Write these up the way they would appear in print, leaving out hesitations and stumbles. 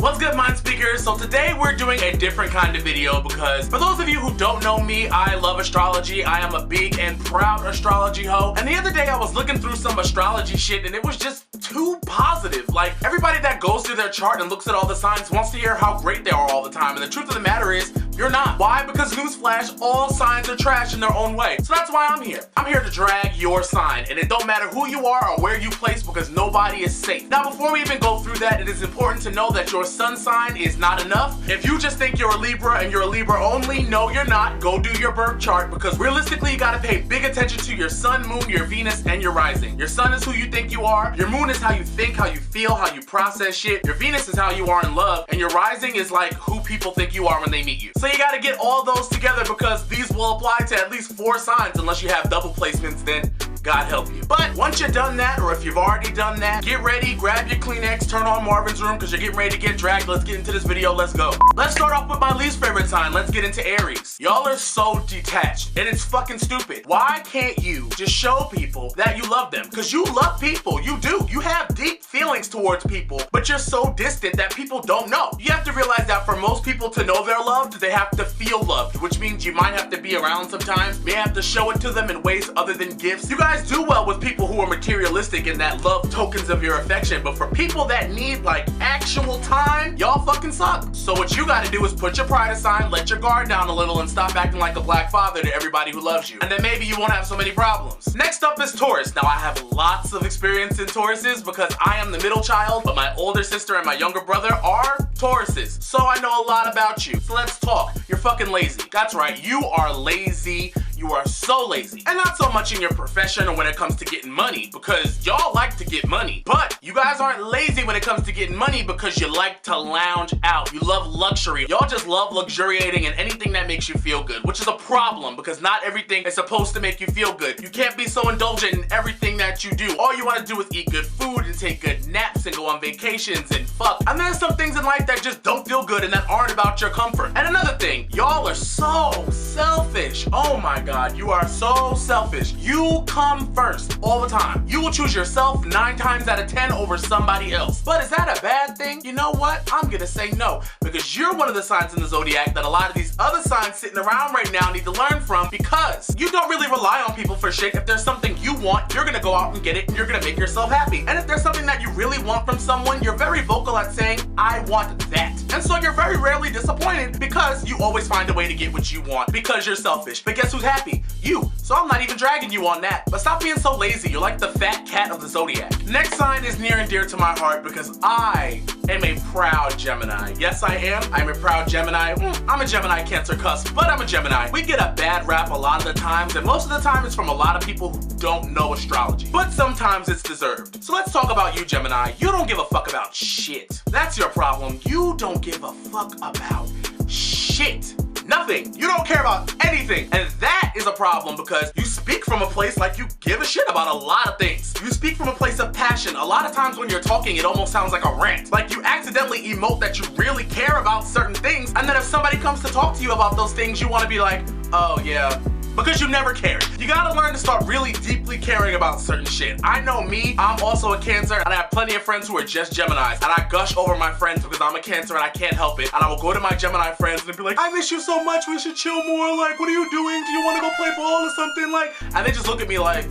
What's good, mind speakers? So today we're doing a different kind of video because for those of you who don't know me, I love astrology. I am a big and proud astrology hoe. And the other day I was looking through some astrology shit and it was just too positive. Like, everybody that goes through their chart and looks at all the signs wants to hear how great they are all the time. And the truth of the matter is, you're not. Why? Because newsflash, all signs are trash in their own way. So that's why I'm here. I'm here to drag your sign. And it don't matter who you are or where you place because nobody is safe. Now, before we even go through that, it is important to know that your sun sign is not enough. If you just think you're a Libra and you're a Libra only, no, you're not. Go do your birth chart because realistically, you gotta pay big attention to your sun, moon, your Venus, and your rising. Your sun is who you think you are. Your moon is how you think, how you feel, how you process shit. Your Venus is how you are in love. And your rising is like who people think you are when they meet you. So you gotta get all those together because these will apply to at least 4 signs unless you have double placements, then God help you. But once you've done that, or if you've already done that, get ready, grab your Kleenex, turn on Marvin's Room because you're getting ready to get dragged. Let's get into this video, let's go. Let's start off with my least favorite sign. Let's get into Aries. Y'all are so detached and it's fucking stupid. Why can't you just show people that you love them? Because you love people, you do. You have deep feelings towards people, but you're so distant that people don't know. You have to realize that for most people to know they're loved, they have to feel loved, which means you might have to be around sometimes. You may have to show it to them in ways other than gifts. You guys do well with people who are materialistic and that love tokens of your affection, but for people that need like actual time, y'all fucking suck. So what you gotta do is put your pride aside, let your guard down a little, and stop acting like a black father to everybody who loves you. And then maybe you won't have so many problems. Next up is Taurus. Now I have lots of experience in Tauruses because I am the middle child, but my older sister and my younger brother are Tauruses. So I know a lot about you. So let's talk. You're fucking lazy. That's right, you are lazy. You are so lazy. And not so much in your profession or when it comes to getting money, because y'all like to get money. But you guys aren't lazy when it comes to getting money because you like to lounge out. You love luxury. Y'all just love luxuriating in anything that makes you feel good, which is a problem because not everything is supposed to make you feel good. You can't be so indulgent in everything that you do. All you want to do is eat good food and take good naps and go on vacations and fuck. And there's some things in life that just don't feel good and that aren't about your comfort. And another thing, y'all are so selfish. Oh my God, you are so selfish. You come first all the time. You will choose yourself 9 times out of 10 over somebody else. But is that a bad thing? You know what? I'm gonna say no, because you're one of the signs in the zodiac that a lot of these other signs sitting around right now need to learn from, because you don't really rely on people for shit. If there's something you want, you're gonna go out and get it and you're gonna make yourself happy. And if there's something that you really want from someone, you're very vocal at saying, I want that. And so you're very rarely disappointed because you always find a way to get what you want because you're selfish. But guess who's happy? You. So I'm not even dragging you on that. But stop being so lazy. You're like the fat cat of the zodiac. Next sign is near and dear to my heart because I am a proud Gemini. Yes, I am. I'm a proud Gemini. I'm a Gemini Cancer cusp, but I'm a Gemini. We get a bad rap a lot of the times, and most of the time it's from a lot of people who don't know astrology. But sometimes it's deserved. So let's talk about you, Gemini. You don't give a fuck about shit. That's your problem. You don't give a fuck about shit. Nothing. You don't care about anything. And that is a problem because you speak from a place like you give a shit about a lot of things. You speak from a place of passion. A lot of times when you're talking, it almost sounds like a rant. Like you accidentally emote that you really care about certain things, and then if somebody comes to talk to you about those things, you want to be like, oh yeah, because you never cared. You gotta learn to start really deeply caring about certain shit. I know me, I'm also a Cancer, and I have plenty of friends who are just Geminis, and I gush over my friends because I'm a Cancer and I can't help it. And I will go to my Gemini friends and be like, I miss you so much, we should chill more, like, what are you doing? Do you wanna go play ball or something? Like, and they just look at me like,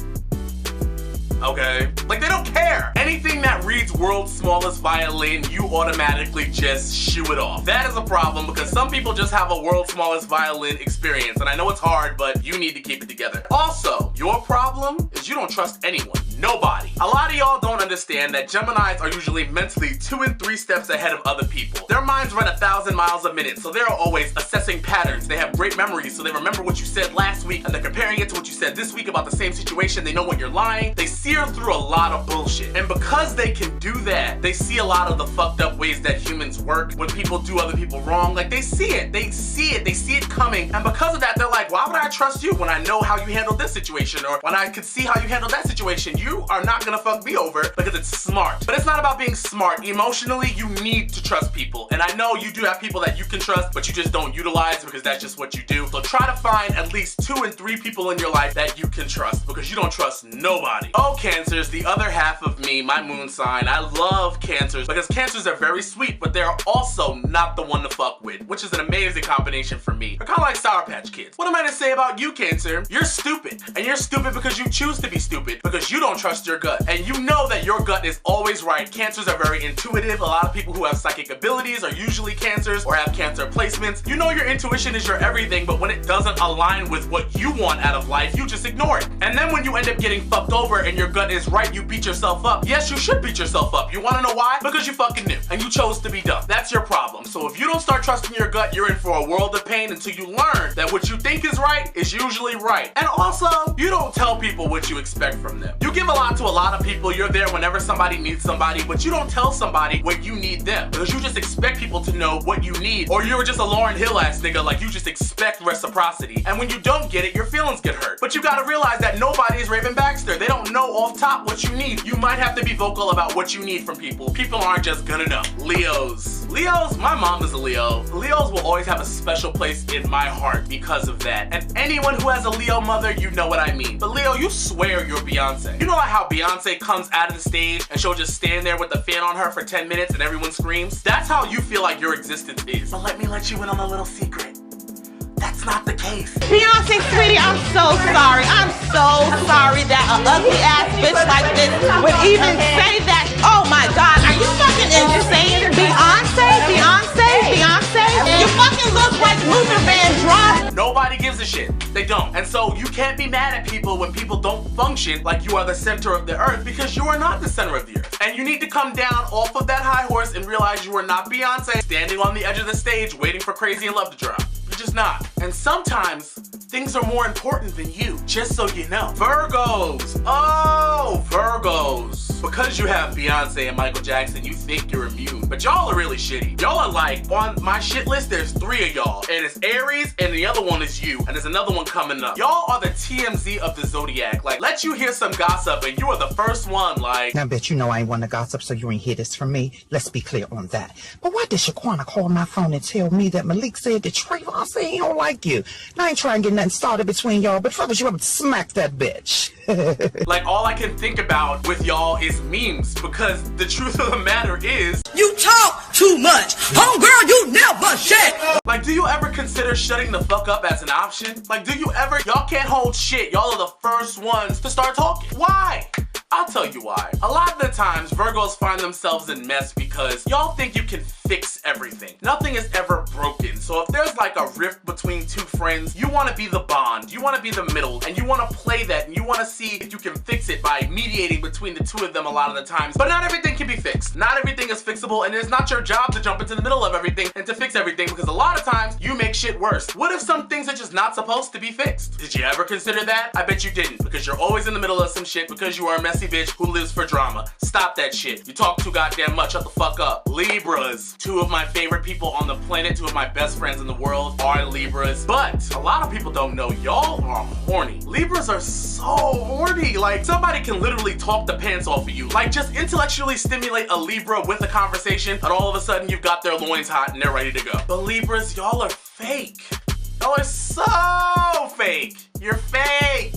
okay. Like, they don't care. Anything that reads world's smallest violin, you automatically just shoo it off. That is a problem because some people just have a world's smallest violin experience, and I know it's hard, but you need to keep it together. Also, your problem is you don't trust anyone. Nobody. A lot of y'all don't understand that Geminis are usually mentally 2 and 3 steps ahead of other people. Their minds run 1,000 miles a minute, so they're always assessing patterns. They have great memories, so they remember what you said last week, and they're comparing it to what you said this week about the same situation. They know when you're lying. They sear through a lot of bullshit. And because they can do that, they see a lot of the fucked up ways that humans work when people do other people wrong. Like, they see it. They see it coming. And because of that, they're like, why would I trust you when I know how you handled this situation? Or when I could see how you handled that situation? you are not gonna fuck me over because it's smart. But it's not about being smart. Emotionally, you need to trust people. And I know you do have people that you can trust, but you just don't utilize because that's just what you do. So try to find at least 2 and 3 people in your life that you can trust, because you don't trust nobody. Oh, Cancers, the other half of me, my moon sign. I love Cancers because Cancers are very sweet, but they're also not the one to fuck with, which is an amazing combination for me. They're kind of like Sour Patch Kids. What am I to say about you, Cancer? You're stupid, and you're stupid because you choose to be stupid, because you don't trust your gut, and you know that your gut is always right. Cancers are very intuitive. A lot of people who have psychic abilities are usually Cancers or have Cancer placements. You know your intuition is your everything, but when it doesn't align with what you want out of life, you just ignore it. And then when you end up getting fucked over and your gut is right, you beat yourself up. Yes, you should beat yourself up. You wanna know why? Because you fucking knew, and you chose to be dumb. That's your problem. So if you don't start trusting your gut, you're in for a world of pain until you learn that what you think is right is usually right. And also, you don't tell people what you expect from them. You give a lot to a lot of people. You're there whenever somebody needs somebody, but you don't tell somebody what you need them, because you just expect people to know what you need. Or you're just a Lauryn Hill ass nigga, like you just expect reciprocity. And when you don't get it, your feelings get hurt. But you gotta realize that nobody is Raven Baxter. They don't know off top what you need. You might have to be vocal about what you need from people. People aren't just gonna know. Leos, my mom is a Leo. Leos will always have a special place in my heart because of that. And anyone who has a Leo mother, you know what I mean. But Leo, you swear you're Beyonce. You know how Beyonce comes out of the stage and she'll just stand there with the fan on her for 10 minutes and everyone screams? That's how you feel like your existence is. But let me let you in on a little secret. That's not the case. Beyonce, sweetie, I'm so sorry. I'm so sorry that an ugly ass bitch like this would even say that. Oh my God, are you fucking insane? Beyonce? You fucking look like Luther Vandross. Nobody gives a shit. They don't. And so you can't be mad at people when people don't function like you are the center of the earth, because you are not the center of the earth. And you need to come down off of that high horse and realize you are not Beyonce standing on the edge of the stage waiting for Crazy in Love to drop. You're just not. And sometimes things are more important than you, just so you know. Virgos. Oh, Virgos. Because you have Beyonce and Michael Jackson, you think you're immune, but y'all are really shitty. Y'all are like, on my shit list, there's 3 of y'all, and it's Aries, and the other one is you, and there's another one coming up. Y'all are the TMZ of the Zodiac. Like, let you hear some gossip, and you are the first one, like. Now, bitch, you know I ain't want to gossip, so you ain't hear this from me. Let's be clear on that. But why did Shaquana call my phone and tell me that Malik said that Trayvon said he don't like you? Now, I ain't trying to get nothing started between y'all, but fellas, you ever smack that bitch? Like, all I can think about with y'all is memes, because the truth of the matter is, you talk too much. Homegirl, you never shit. Like, do you ever consider shutting the fuck up as an option? Like, do you ever? Y'all can't hold shit. Y'all are the first ones to start talking. Why? I'll tell you why. A lot of the times, Virgos find themselves in mess because y'all think you can fix everything. Nothing is ever broken. So if there's like a rift between 2 friends, you want to be the bond, you want to be the middle, and you want to play that, and you want to see if you can fix it by mediating between the 2 of them a lot of the times. But not everything can be fixed. Not everything is fixable, and it's not your job to jump into the middle of everything and to fix everything, because a lot of times you make shit worse. What if some things are just not supposed to be fixed? Did you ever consider that? I bet you didn't, because you're always in the middle of some shit because you are a messy bitch who lives for drama. Stop that shit. You talk too goddamn much. Shut the fuck up. Libras. 2 of my favorite people on the planet, 2 of my best friends in the world are Libras. But a lot of people don't know y'all are horny. Libras are so horny. Like, somebody can literally talk the pants off of you. Like, just intellectually stimulate a Libra with a conversation, and all of a sudden you've got their loins hot and they're ready to go. But Libras, y'all are fake. Y'all are so fake. You're fake.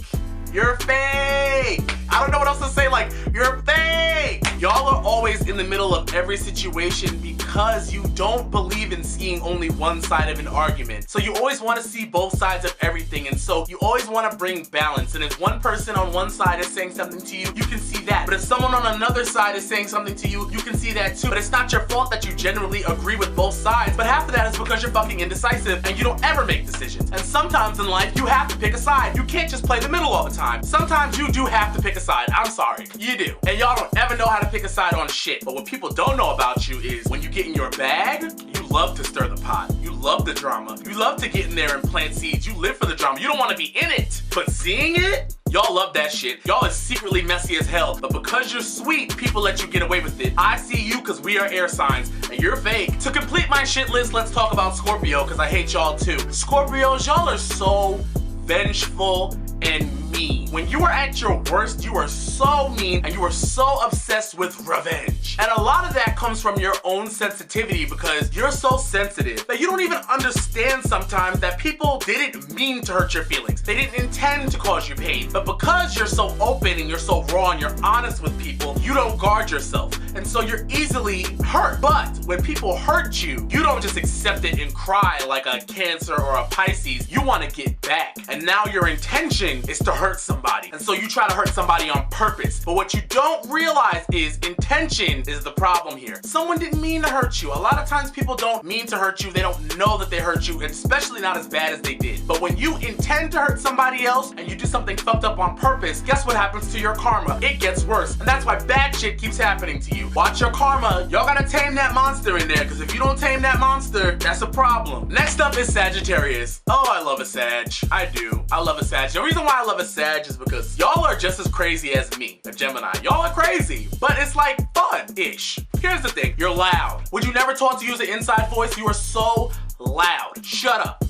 You're fake. I don't know what else to say, like, you're fake. Y'all are always in the middle of every situation because you don't believe in seeing only one side of an argument. So you always want to see both sides of everything, and so you always want to bring balance. And if one person on one side is saying something to you, you can see that. But if someone on another side is saying something to you, you can see that too. But it's not your fault that you generally agree with both sides, but half of that is because you're fucking indecisive and you don't ever make decisions. And sometimes in life, you have to pick a side. You can't just play the middle all the time. Sometimes you do have to pick a side. I'm sorry, you do. And y'all don't ever know how to pick a side on shit. But what people don't know about you is when you get in your bag, you love to stir the pot. You love the drama. You love to get in there and plant seeds. You live for the drama. You don't want to be in it. But seeing it, y'all love that shit. Y'all is secretly messy as hell. But because you're sweet, people let you get away with it. I see you because we are air signs and you're fake. To complete my shit list, let's talk about Scorpio because I hate y'all too. Scorpios, y'all are so vengeful and mean. When you are at your worst, you are so mean and you are so obsessed with revenge. And a lot of that comes from your own sensitivity because you're so sensitive that you don't even understand sometimes that people didn't mean to hurt your feelings. They didn't intend to cause you pain. But because you're so open and you're so raw and you're honest with people, you don't guard yourself. And so you're easily hurt. But when people hurt you, you don't just accept it and cry like a Cancer or a Pisces. You want to get back. And now your intention is to hurt somebody. And so you try to hurt somebody on purpose. But what you don't realize is intention is the problem here. Someone didn't mean to hurt you. A lot of times people don't mean to hurt you. They don't know that they hurt you, and especially not as bad as they did. But when you intend to hurt somebody else and you do something fucked up on purpose, guess what happens to your karma? It gets worse. And that's why bad shit keeps happening to you. Watch your karma. Y'all gotta tame that monster in there, because if you don't tame that monster, that's a problem. Next up is Sagittarius. Oh, I love a Sag. I do. I love a Sag. The reason why I love a Sag is because y'all are just as crazy as me, a Gemini. Y'all are crazy, but it's like fun-ish. Here's the thing. You're loud. Would you never taught to use an inside voice? You are so loud. Shut up.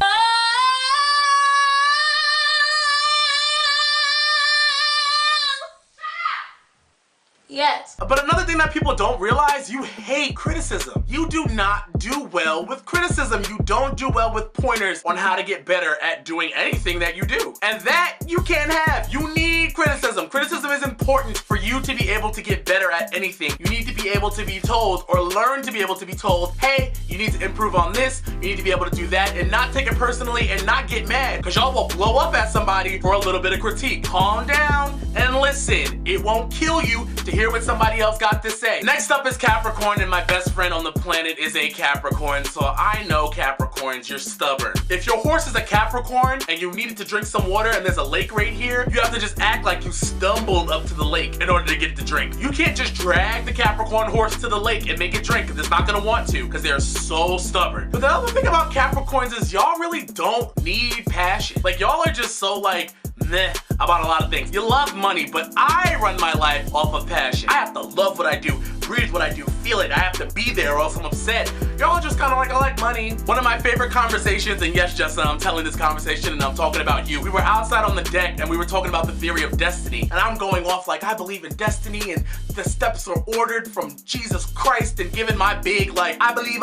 Yes. But another thing that people don't realize, you hate criticism. You do not do well with criticism. You don't do well with pointers on how to get better at doing anything that you do. And that you can't have. You need criticism. Criticism is important for you to be able to get better at anything. You need to be able to be told or learn to be able to be told, hey, you need to improve on this, you need to be able to do that, and not take it personally and not get mad, because y'all will blow up at somebody for a little bit of critique. Calm down and listen. It won't kill you to hear what somebody else got to say. Next up is Capricorn, and my best friend on the planet is a Capricorn, so I know Capricorns, you're stubborn. If your horse is a Capricorn and you needed to drink some water and there's a lake right here, you have to just act like you stumbled up to the lake in order to get it to drink. You can't just drag the Capricorn horse to the lake and make it drink, because it's not gonna want to, because they're so stubborn. But the other thing about Capricorns is y'all really don't need passion. Like, y'all are just so like meh about a lot of things. You love money, but I run my life off of passion. I have to love what I do, breathe what I do, feel it. I have to be there or else I'm upset. Y'all are just kind of like, I like money. One of my favorite conversations, and yes, Jessa, I'm telling this conversation and I'm talking about you. We were outside on the deck and we were talking about the theory of destiny, and I'm going off like, I believe in destiny and the steps are ordered from Jesus Christ, and giving my big like, I believe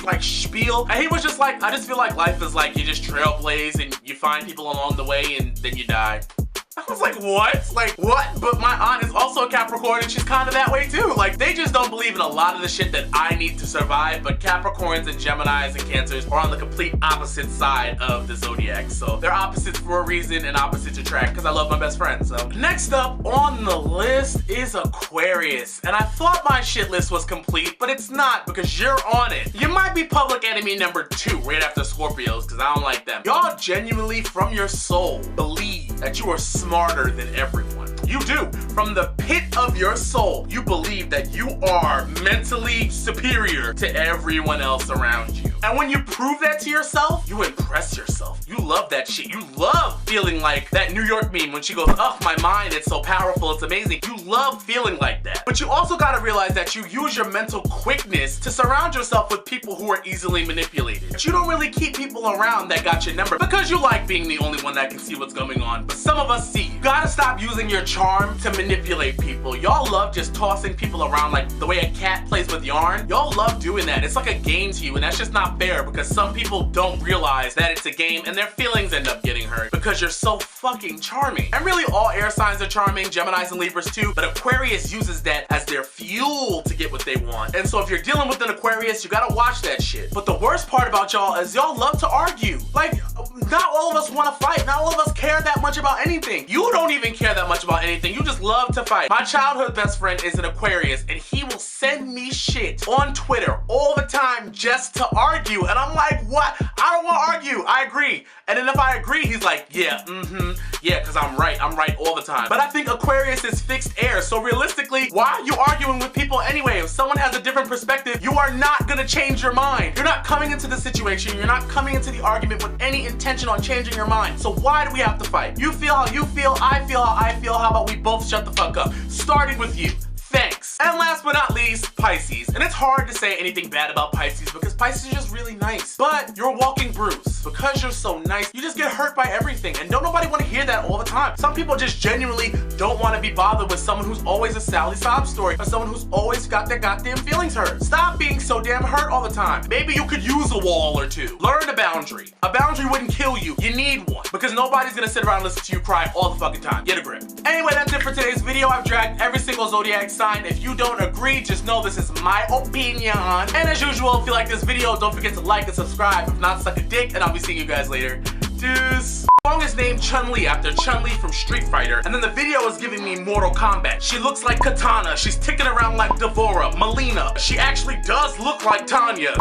like spiel. And he was just like, I just feel like life is like you just trailblaze and you find people along the way and then you die. I was like, what? Like, what? But my aunt is also a Capricorn and she's kind of that way too. Like, they just don't believe in a lot of the shit that I need to survive, but Capricorns and Geminis and Cancers are on the complete opposite side of the Zodiac. So they're opposites for a reason, and opposites attract, because I love my best friend. So next up on the list is Aquarius. And I thought my shit list was complete, but it's not, because you're on it. You might be public enemy number 2 right after Scorpios, because I don't like them. Y'all genuinely from your soul believe that you are smarter than everyone. You do. From the pit of your soul, you believe that you are mentally superior to everyone else around you. And when you prove that to yourself, you impress yourself. You love that shit. You love feeling like that New York meme when she goes, oh, my mind, it's so powerful, it's amazing. You love feeling like that. But you also gotta realize that you use your mental quickness to surround yourself with people who are easily manipulated. But you don't really keep people around that got your number, because you like being the only one that can see what's going on. But some of us see. You gotta stop using your charm to manipulate people. Y'all love just tossing people around like the way a cat plays with yarn. Y'all love doing that. It's like a game to you, and that's just not fair, because some people don't realize that it's a game and their feelings end up getting hurt because you're so fucking charming. And really all air signs are charming, Geminis and Libras too, but Aquarius uses that as their fuel to get what they want. And so if you're dealing with an Aquarius, you gotta watch that shit. But the worst part about y'all is y'all love to argue. Like, not all of us wanna fight. Not all of us care that much about anything. You don't even care that much about anything. You just love to fight. My childhood best friend is an Aquarius, and he will send me shit on Twitter all the time just to argue. And I'm like, what? I don't want to argue. I agree. And then if I agree, he's like, yeah, yeah, because I'm right all the time. But I think Aquarius is fixed air, so realistically, why are you arguing with people anyway? If someone has a different perspective, you are not gonna change your mind. You're not coming into the situation, you're not coming into the argument with any intention on changing your mind. So why do we have to fight? You feel how you feel, I feel how I feel. How about we both shut the fuck up? Starting with you. Thanks. And last but not least, Pisces. And it's hard to say anything bad about Pisces because Pisces is just really nice. But you're a walking bruise. Because you're so nice, you just get hurt by everything. And don't nobody want to hear that all the time. Some people just genuinely don't want to be bothered with someone who's always a Sally sob story or someone who's always got their goddamn feelings hurt. Stop being so damn hurt all the time. Maybe you could use a wall or two. Learn a boundary. A boundary wouldn't kill you. You need one. Because nobody's gonna sit around and listen to you cry all the fucking time. Get a grip. Anyway, that's it for today's video. I've dragged every single zodiac sign. If you don't agree, just know this is my opinion. And as usual, if you like this video, don't forget to like and subscribe. If not, suck a dick, and I'll be seeing you guys later. Deuce. The song is named Chun-Li after Chun-Li from Street Fighter, and then the video is giving me Mortal Kombat. She looks like Katana. She's ticking around like Devora, Melina. She actually does look like Tanya.